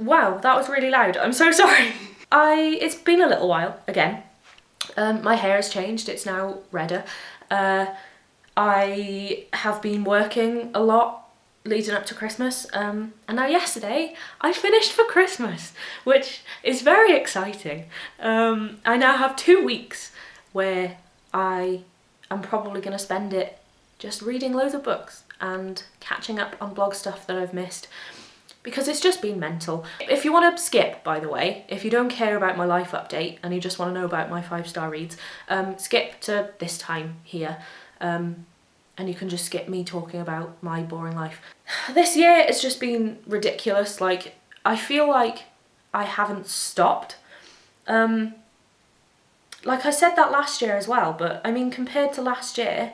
Wow, that was really loud. I'm so sorry. It's been a little while again. My hair has changed, it's now redder. I have been working a lot leading up to Christmas, and now yesterday I finished for Christmas, which is very exciting. I now have 2 weeks where I am probably going to spend it just reading loads of books and catching up on blog stuff that I've missed, because it's just been mental. If you want to skip, by the way, if you don't care about my life update and you just want to know about my 5-star reads, skip to this time here, and you can just skip me talking about my boring life. This year it's just been ridiculous. Like, I feel like I haven't stopped. Like I said that last year as well, but I mean, compared to last year,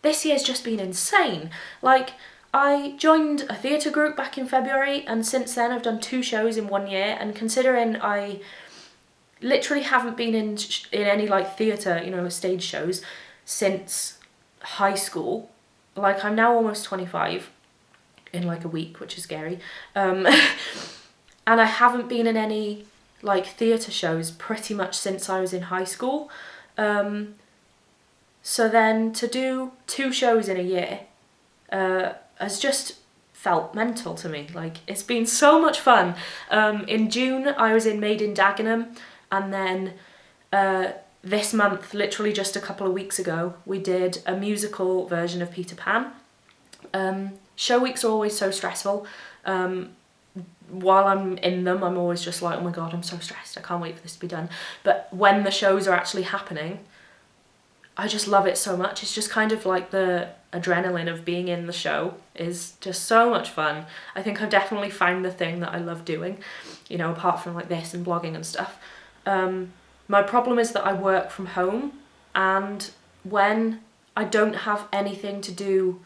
this year's just been insane. Like, I joined a theatre group back in February, and since then I've done 2 shows in 1 year, and considering I literally haven't been in any like theatre, you know, stage shows since high school. Like, I'm now almost 25 in like a week, which is scary. And I haven't been in any like theatre shows pretty much since I was in high school. So then to do 2 shows in a year has just felt mental to me. Like, it's been so much fun. In June I was in Made in Dagenham, and then this month, literally just a couple of weeks ago, we did a musical version of Peter Pan. Show weeks are always so stressful. While I'm in them, I'm always just like, oh my god, I'm so stressed, I can't wait for this to be done. But when the shows are actually happening, I just love it so much. It's just kind of like the adrenaline of being in the show is just so much fun. I think I've definitely found the thing that I love doing, you know, apart from like this and blogging and stuff. My problem is that I work from home, and when I don't have anything to do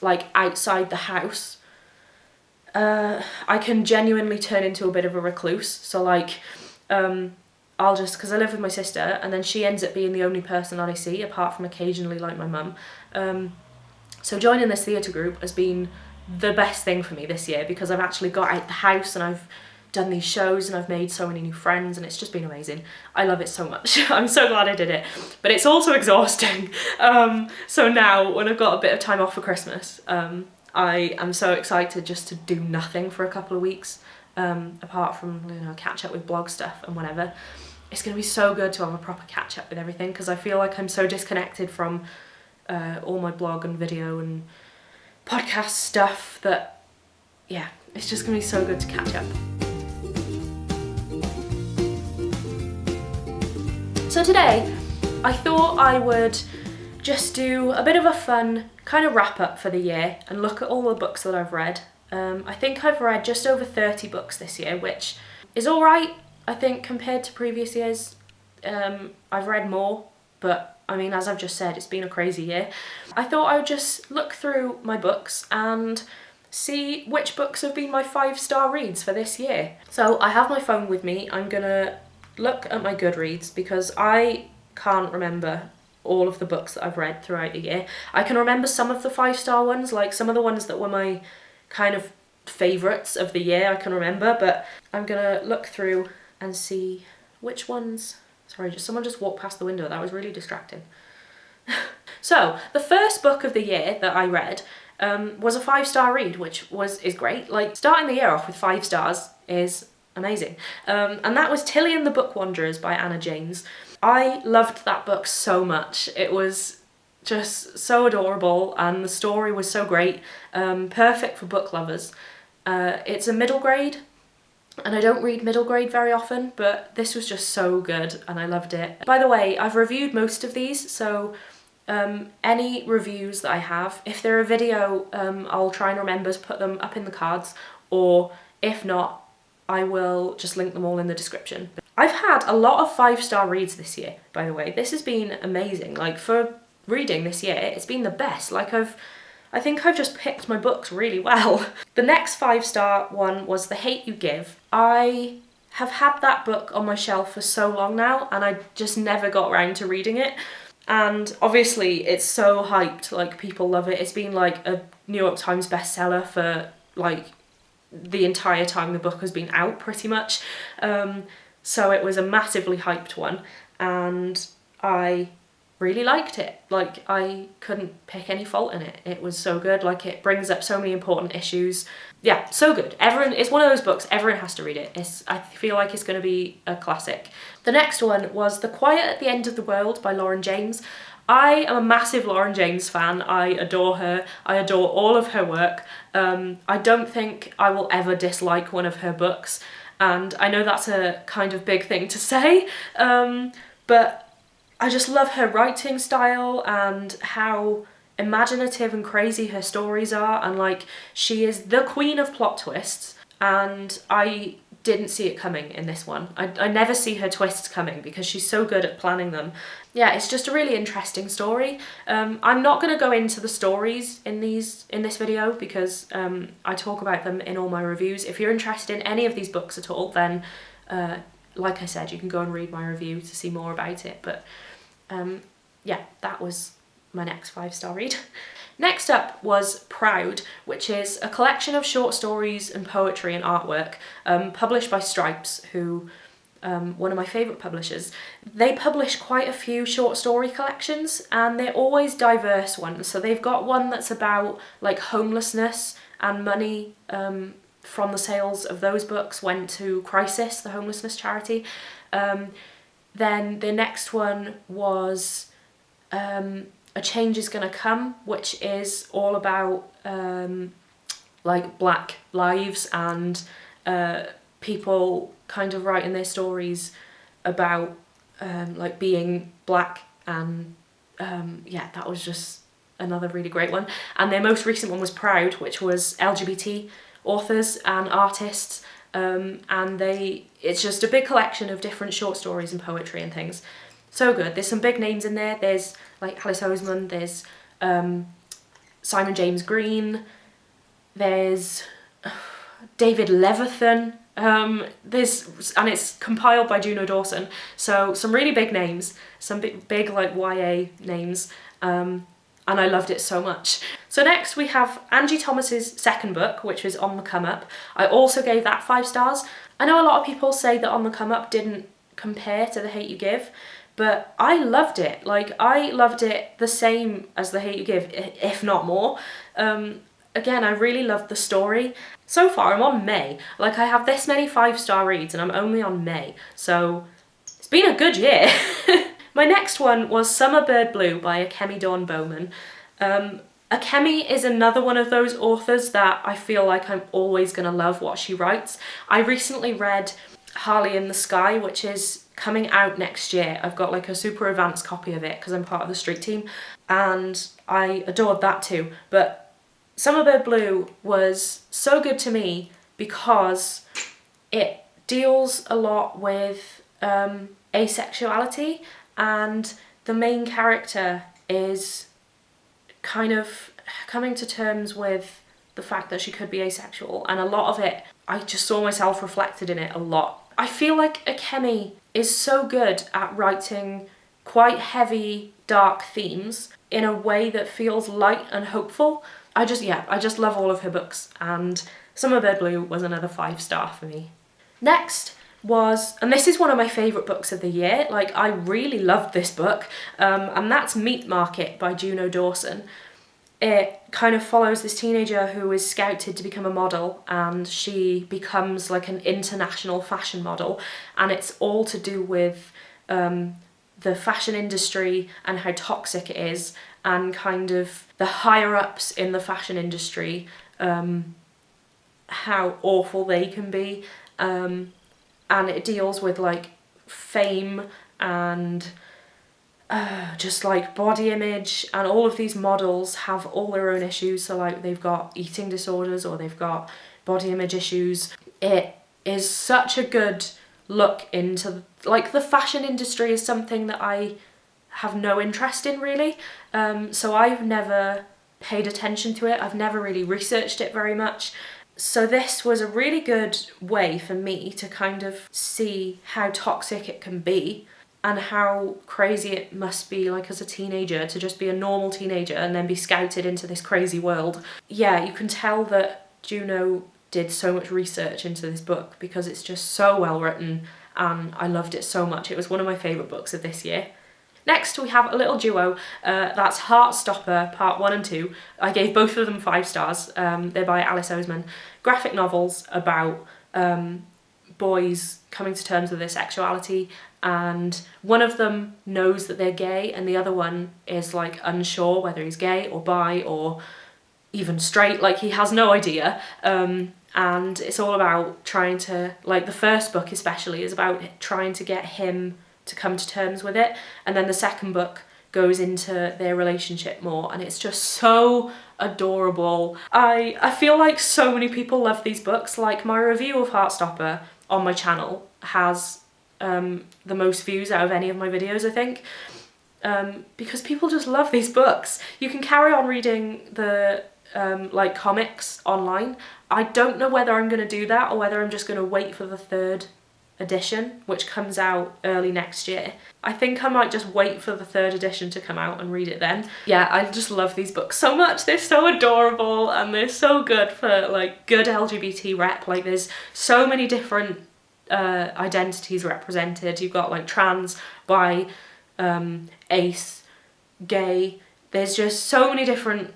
like outside the house, I can genuinely turn into a bit of a recluse. So like, I'll just, because I live with my sister, and then she ends up being the only person that I see, apart from occasionally like my mum. So joining this theatre group has been the best thing for me this year, because I've actually got out the house and I've done these shows and I've made so many new friends, and it's just been amazing. I love it so much. I'm so glad I did it, but it's also exhausting. So now when I've got a bit of time off for Christmas, I am so excited just to do nothing for a couple of weeks, apart from, you know, catch up with blog stuff and whatever. It's going to be so good to have a proper catch up with everything, because I feel like I'm so disconnected from all my blog and video and podcast stuff that, yeah, it's just going to be so good to catch up. So today, I thought I would just do a bit of a fun kind of wrap up for the year and look at all the books that I've read. I think I've read just over 30 books this year, which is alright, I think, compared to previous years. I've read more, but I mean, as I've just said, it's been a crazy year. I thought I would just look through my books and see which books have been my 5-star reads for this year. So I have my phone with me. I'm gonna look at my Goodreads, because I can't remember all of the books that I've read throughout the year. I can remember some of the 5-star ones, like some of the ones that were my kind of favourites of the year I can remember, but I'm gonna look through and see which ones. Sorry, someone just walked past the window, that was really distracting. So the first book of the year that I read was a 5-star read, which is great. Like, starting the year off with 5 stars is amazing. And that was Tilly and the Book Wanderers by Anna James. I loved that book so much. It was just so adorable, and the story was so great. Perfect for book lovers. It's a middle grade, and I don't read middle grade very often, but this was just so good and I loved it. By the way, I've reviewed most of these, so any reviews that I have, if they're a video, I'll try and remember to put them up in the cards, or if not, I will just link them all in the description. I've had a lot of 5-star reads this year, by the way. This has been amazing. Like, for reading this year, it's been the best. Like, I think I've just picked my books really well. The next 5-star one was The Hate You Give. I have had that book on my shelf for so long now, and I just never got around to reading it. And obviously it's so hyped, like, people love it. It's been like a New York Times bestseller for like the entire time the book has been out, pretty much. So it was a massively hyped one, and I really liked it. Like, I couldn't pick any fault in it. It was so good. Like, it brings up so many important issues. Yeah, so good. It's one of those books, everyone has to read it. I feel like it's going to be a classic. The next one was The Quiet at the End of the World by Lauren James. I am a massive Lauren James fan. I adore her. I adore all of her work. I don't think I will ever dislike one of her books. And I know that's a kind of big thing to say, but I just love her writing style and how imaginative and crazy her stories are, and like, she is the queen of plot twists, and I didn't see it coming in this one. I never see her twists coming because she's so good at planning them. Yeah, it's just a really interesting story. I'm not going to go into the stories in this video because I talk about them in all my reviews. If you're interested in any of these books at all, then like I said, you can go and read my review to see more about it. But yeah, that was my next 5-star read. Next up was Proud, which is a collection of short stories and poetry and artwork published by Stripes, who one of my favourite publishers. They publish quite a few short story collections, and they're always diverse ones. So they've got one that's about like homelessness, and money from the sales of those books went to Crisis, the homelessness charity. Then the next one was A Change Is Gonna Come, which is all about like Black lives and people kind of writing their stories about like being Black, and yeah, that was just another really great one. And their most recent one was Proud, which was LGBT authors and artists, and it's just a big collection of different short stories and poetry and things. So good. There's some big names in there. There's like Alice Oseman, there's Simon James Green, there's David Levithan, and it's compiled by Juno Dawson. So some really big names, some big like YA names, and I loved it so much. So next we have Angie Thomas's second book, which was On the Come Up. I also gave that 5 stars. I know a lot of people say that On the Come Up didn't compare to The Hate U Give, but I loved it. Like, I loved it the same as The Hate U Give, if not more. Again, I really loved the story. So far, I'm on May. Like, I have this many 5-star reads and I'm only on May. So, it's been a good year. My next one was Summer Bird Blue by Akemi Dawn Bowman. Akemi is another one of those authors that I feel like I'm always going to love what she writes. I recently read Harley in the Sky, which is coming out next year. I've got like a super advanced copy of it because I'm part of the street team, and I adored that too. But Summer Bird Blue was so good to me because it deals a lot with asexuality, and the main character is kind of coming to terms with the fact that she could be asexual, and a lot of it, I just saw myself reflected in it a lot. I feel like Akemi is so good at writing quite heavy, dark themes in a way that feels light and hopeful. I just love all of her books, and Summer Bird Blue was another 5-star for me. Next was, and this is one of my favourite books of the year, like I really loved this book, and that's Meat Market by Juno Dawson. It kind of follows this teenager who is scouted to become a model, and she becomes like an international fashion model, and it's all to do with the fashion industry and how toxic it is, and kind of the higher ups in the fashion industry, how awful they can be, and it deals with like fame and just like body image, and all of these models have all their own issues. So like they've got eating disorders or they've got body image issues. It is such a good look into, like, the fashion industry is something that I have no interest in really, so I've never paid attention to it. I've never really researched it very much. So this was a really good way for me to kind of see how toxic it can be and how crazy it must be, like, as a teenager to just be a normal teenager and then be scouted into this crazy world. Yeah, you can tell that Juno did so much research into this book because it's just so well written and I loved it so much. It was one of my favourite books of this year. Next we have a little duo, that's Heartstopper Part 1 and 2. I gave both of them 5 stars. They're by Alice Oseman. Graphic novels about boys coming to terms with their sexuality, and one of them knows that they're gay and the other one is like unsure whether he's gay or bi or even straight, like he has no idea. And it's all about trying to, like the first book especially is about trying to get him to come to terms with it, and then the second book goes into their relationship more, and it's just so adorable. I feel like so many people love these books. Like my review of Heartstopper on my channel has the most views out of any of my videos, I think, because people just love these books. You can carry on reading the like comics online. I don't know whether I'm going to do that or whether I'm just going to wait for the 3rd edition, which comes out early next year. I think I might just wait for the 3rd edition to come out and read it then. Yeah, I just love these books so much. They're so adorable and they're so good for like good LGBT rep. Like there's so many different identities represented. You've got like trans, bi, ace, gay. There's just so many different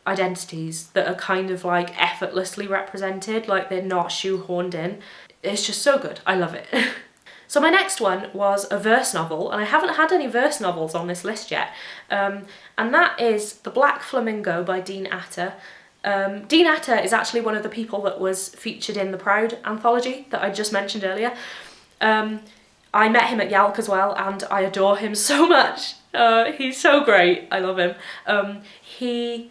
identities that are kind of like effortlessly represented, like they're not shoehorned in. It's just so good. I love it. So my next one was a verse novel, and I haven't had any verse novels on this list yet, and that is The Black Flamingo by Dean Atter. Dean Atter is actually one of the people that was featured in the Proud anthology that I just mentioned earlier. I met him at Yalc as well, and I adore him so much. He's so great. I love him. He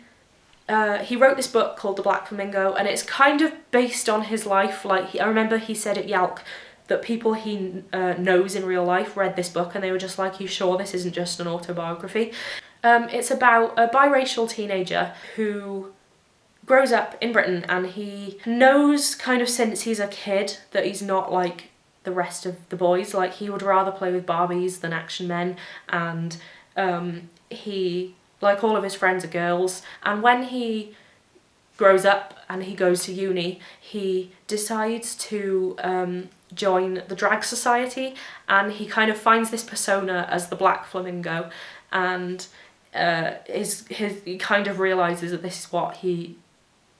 wrote this book called The Black Flamingo, and it's kind of based on his life. Like I remember he said at Yalc that people he knows in real life read this book and they were just like, "You sure this isn't just an autobiography?" It's about a biracial teenager who grows up in Britain, and he knows kind of since he's a kid that he's not like the rest of the boys. Like he would rather play with Barbies than action men, and he, like all of his friends, are girls. And when he grows up and he goes to uni, he decides to join the drag society, and he kind of finds this persona as the Black Flamingo, and he kind of realises that this is what he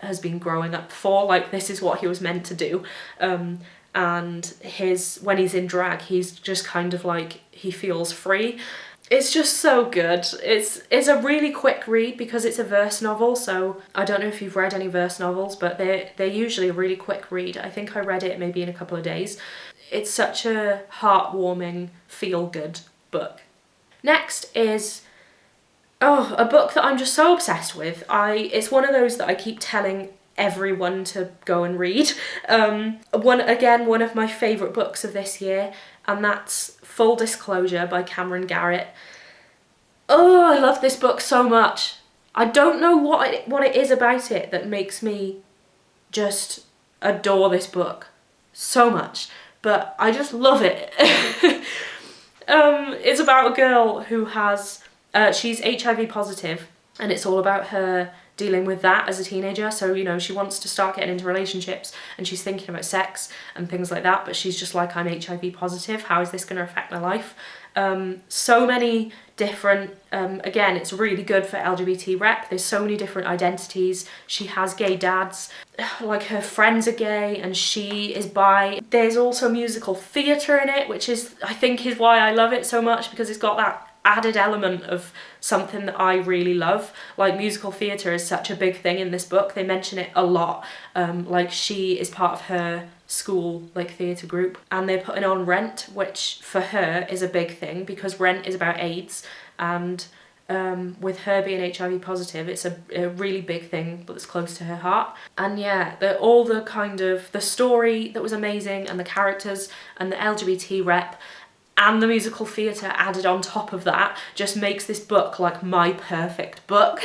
has been growing up for, like this is what he was meant to do. And when he's in drag, he's just kind of like, he feels free. It's just so good. It's a really quick read because it's a verse novel, so I don't know if you've read any verse novels, but they're usually a really quick read. I think I read it maybe in a couple of days. It's such a heartwarming, feel-good book. Next is a book that I'm just so obsessed with. It's one of those that I keep telling everyone to go and read. One of my favourite books of this year, and that's Full Disclosure by Cameron Garrett. Oh, I love this book so much. I don't know what it is about it that makes me just adore this book so much, but I just love it. It's about a girl who has, she's HIV positive, and it's all about her dealing with that as a teenager. So, you know, she wants to start getting into relationships and she's thinking about sex and things like that, but she's just like, I'm HIV positive, how is this going to affect my life? So many different, again, it's really good for LGBT rep. There's so many different identities. She has gay dads, like her friends are gay and she is bi. There's also musical theatre in it, which I think is why I love it so much, because it's got that added element of something that I really love. Like musical theatre is such a big thing in this book. They mention it a lot. Like she is part of her school like theatre group, and they're putting on Rent, which for her is a big thing because Rent is about AIDS, and with her being HIV positive, it's a really big thing that's close to her heart. And yeah, all the kind of the story that was amazing, and the characters and the LGBT rep and the musical theatre added on top of that just makes this book like my perfect book.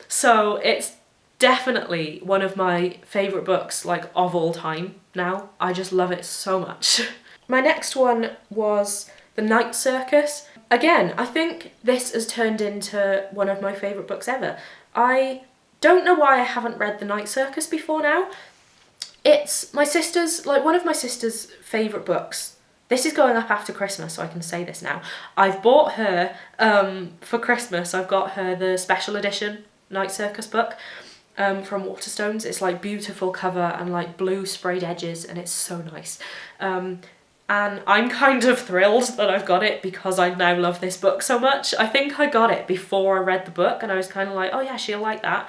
So it's definitely one of my favourite books like of all time now. I just love it so much. My next one was The Night Circus. Again, I think this has turned into one of my favourite books ever. I don't know why I haven't read The Night Circus before now. It's my sister's, like one of my sister's favourite books. This is going up after Christmas, so I can say this now. I've bought her, for Christmas, I've got her the special edition Night Circus book from Waterstones. It's like beautiful cover and like blue sprayed edges, and it's so nice. And I'm kind of thrilled that I've got it because I now love this book so much. I think I got it before I read the book and I was kind of like, oh yeah, she'll like that.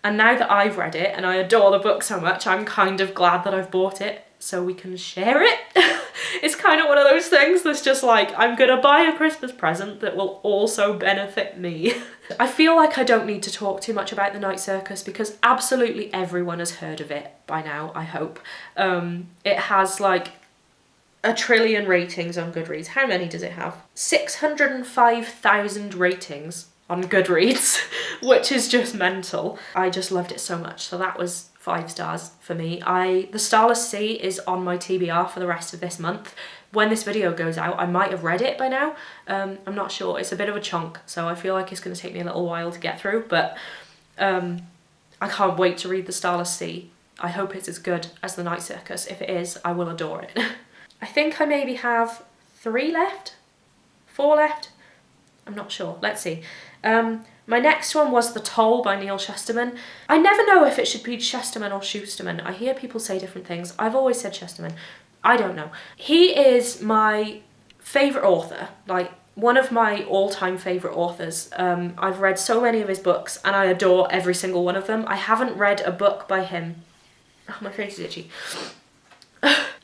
And now that I've read it and I adore the book so much, I'm kind of glad that I've bought it so we can share it. It's kind of one of those things that's just like, I'm gonna buy a Christmas present that will also benefit me. I feel like I don't need to talk too much about The Night Circus because absolutely everyone has heard of it by now, I hope. It has like 1 trillion ratings on Goodreads. How many does it have? 605,000 ratings on Goodreads, which is just mental. I just loved it so much, so that was 5 stars for me. The Starless Sea is on my TBR for the rest of this month. When this video goes out, I might have read it by now. I'm not sure. It's a bit of a chunk, so I feel like it's going to take me a little while to get through, but I can't wait to read The Starless Sea. I hope it's as good as The Night Circus. If it is, I will adore it. I think I maybe have 3 left? 4 left? I'm not sure. Let's see. My next one was The Toll by Neil Shusterman. I never know if it should be Shusterman or Schusterman. I hear people say different things. I've always said Shusterman. I don't know. He is my favourite author, like one of my all-time favourite authors. I've read so many of his books and I adore every single one of them. I haven't read a book by him. Oh, my face is itchy.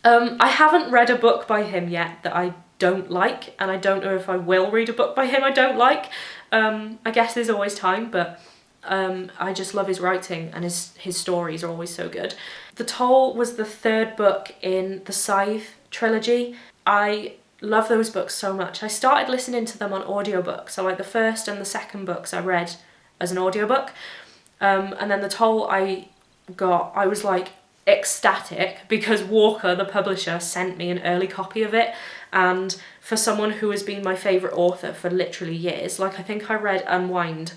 I haven't read a book by him yet that I don't like, and I don't know if I will read a book by him I don't like. I guess there's always time, but I just love his writing and his stories are always so good. The Toll was the 3rd book in the Scythe trilogy. I love those books so much. I started listening to them on audiobook, so like the 1st and the 2nd books I read as an audiobook, and then The Toll I was like ecstatic because Walker, the publisher, sent me an early copy of it, and for someone who has been my favourite author for literally years, like I think I read Unwind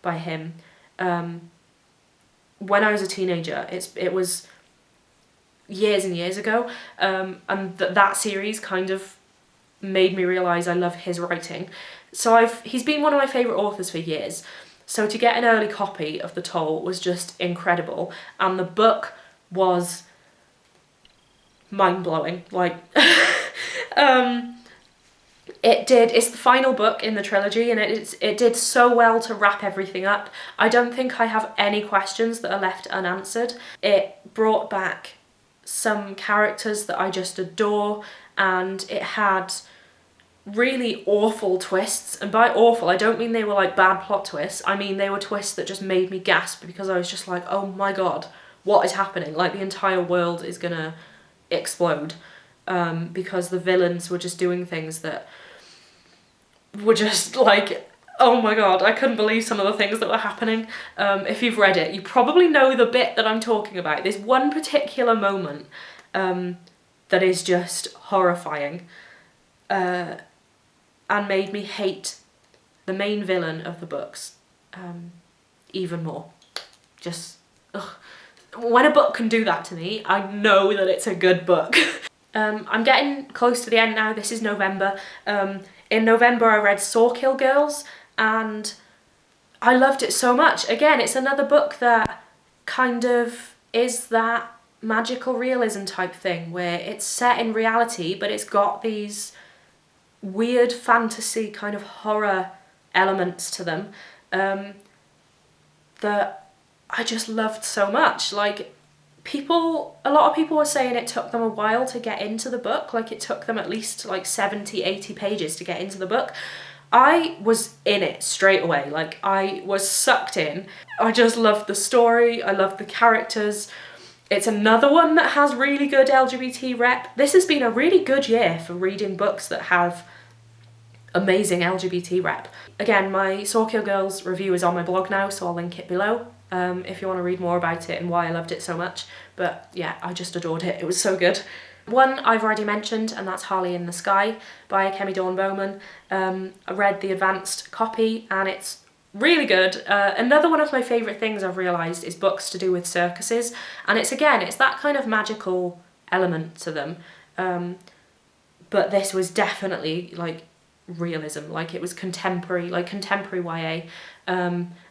by him when I was a teenager. It was years and years ago, and that series kind of made me realise I love his writing. So he's been one of my favourite authors for years, so to get an early copy of The Toll was just incredible, and the book was mind-blowing. Like it's the final book in the trilogy, and it did so well to wrap everything up. I don't think I have any questions that are left unanswered. It brought back some characters that I just adore, and it had really awful twists, and by awful I don't mean they were like bad plot twists, I mean they were twists that just made me gasp because I was just like, oh my god, what is happening? Like the entire world is gonna explode, because the villains were just doing things that were just like, oh my god, I couldn't believe some of the things that were happening. If you've read it, you probably know the bit that I'm talking about. There's one particular moment that is just horrifying, and made me hate the main villain of the books even more. Just, ugh. When a book can do that to me, I know that it's a good book. I'm getting close to the end now. This is November. In November I read Sawkill Girls and I loved it so much. Again, it's another book that kind of is that magical realism type thing where it's set in reality but it's got these weird fantasy kind of horror elements to them that I just loved so much. Like a lot of people were saying it took them a while to get into the book, like it took them at least like 70, 80 pages to get into the book. I was in it straight away, like I was sucked in. I just loved the story, I loved the characters. It's another one that has really good LGBT rep. This has been a really good year for reading books that have amazing LGBT rep. Again, my Sawkill Girls review is on my blog now, so I'll link it below if you want to read more about it and why I loved it so much. But yeah, I just adored it. It was so good. One I've already mentioned, and that's Harley in the Sky by Kemi Dawn Bowman. I read the advanced copy and it's really good. Another one of my favourite things I've realised is books to do with circuses, and it's that kind of magical element to them. But this was definitely like realism, like it was contemporary YA.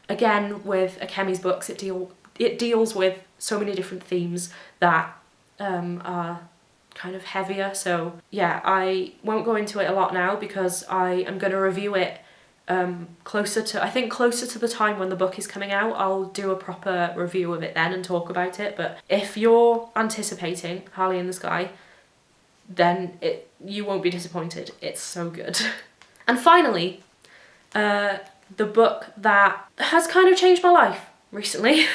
Again, with Akemi's books, it deals with so many different themes that are kind of heavier. So yeah, I won't go into it a lot now because I am going to review it closer to the time when the book is coming out. I'll do a proper review of it then and talk about it. But if you're anticipating Harley in the Sky, then you won't be disappointed. It's so good. And finally, the book that has kind of changed my life recently,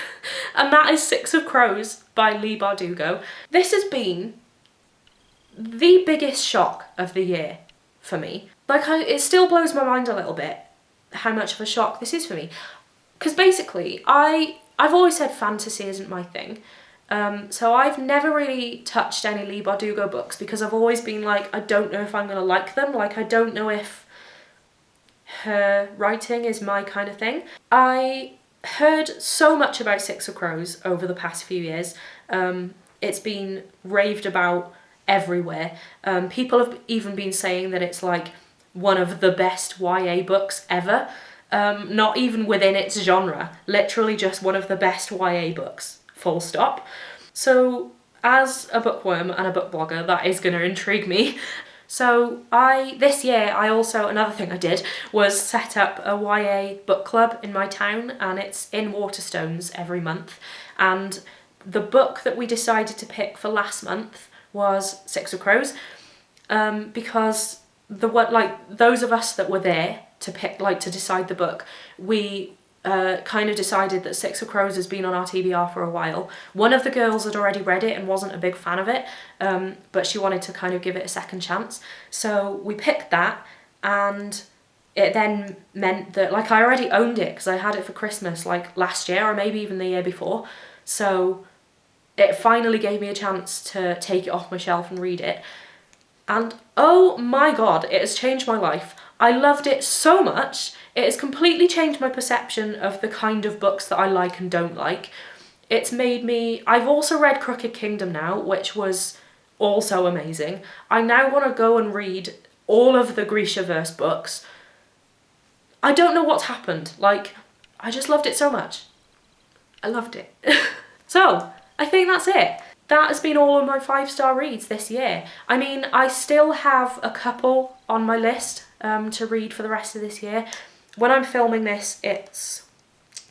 and that is Six of Crows by Leigh Bardugo. This has been the biggest shock of the year for me. Like, it still blows my mind a little bit how much of a shock this is for me. Because basically, I've always said fantasy isn't my thing. So I've never really touched any Leigh Bardugo books because I've always been like, I don't know if I'm going to like them. Like, I don't know if her writing is my kind of thing. I heard so much about Six of Crows over the past few years. It's been raved about everywhere. People have even been saying that it's like one of the best YA books ever. Not even within its genre, literally just one of the best YA books, full stop. So as a bookworm and a book blogger, that is going to intrigue me. So this year, another thing I did was set up a YA book club in my town, and it's in Waterstones every month. And the book that we decided to pick for last month was Six of Crows, because those of us that were there to pick, to decide the book, we kind of decided that Six of Crows has been on our TBR for a while. One of the girls had already read it and wasn't a big fan of it, but she wanted to kind of give it a second chance. So we picked that, and it then meant that, I already owned it because I had it for Christmas, last year or maybe even the year before. So it finally gave me a chance to take it off my shelf and read it. And oh my god, it has changed my life. I loved it so much. It has completely changed my perception of the kind of books that I like and don't like. It's made me... I've also read Crooked Kingdom now, which was also amazing. I now want to go and read all of the Grishaverse books. I don't know what's happened. I just loved it so much. I loved it. So, I think that's it. That has been all of my 5-star reads this year. I mean, I still have a couple on my list to read for the rest of this year. When I'm filming this, it's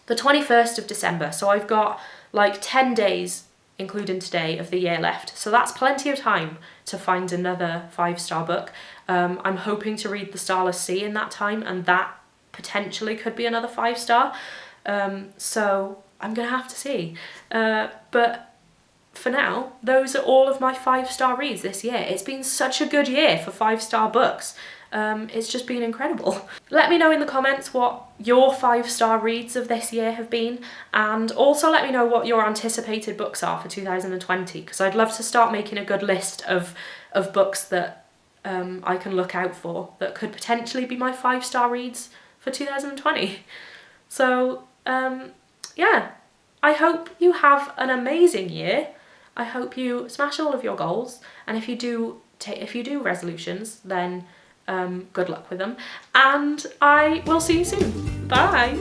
the 21st of December, so I've got 10 days, including today, of the year left. So that's plenty of time to find another 5-star book. I'm hoping to read The Starless Sea in that time, and that potentially could be another 5-star. So I'm going to have to see. But for now, those are all of my 5-star reads this year. It's been such a good year for 5-star books. It's just been incredible. Let me know in the comments what your 5-star reads of this year have been, and also let me know what your anticipated books are for 2020, because I'd love to start making a good list of books that I can look out for that could potentially be my 5-star reads for 2020. So yeah, I hope you have an amazing year. I hope you smash all of your goals, and if you do resolutions, then good luck with them, and I will see you soon. Bye!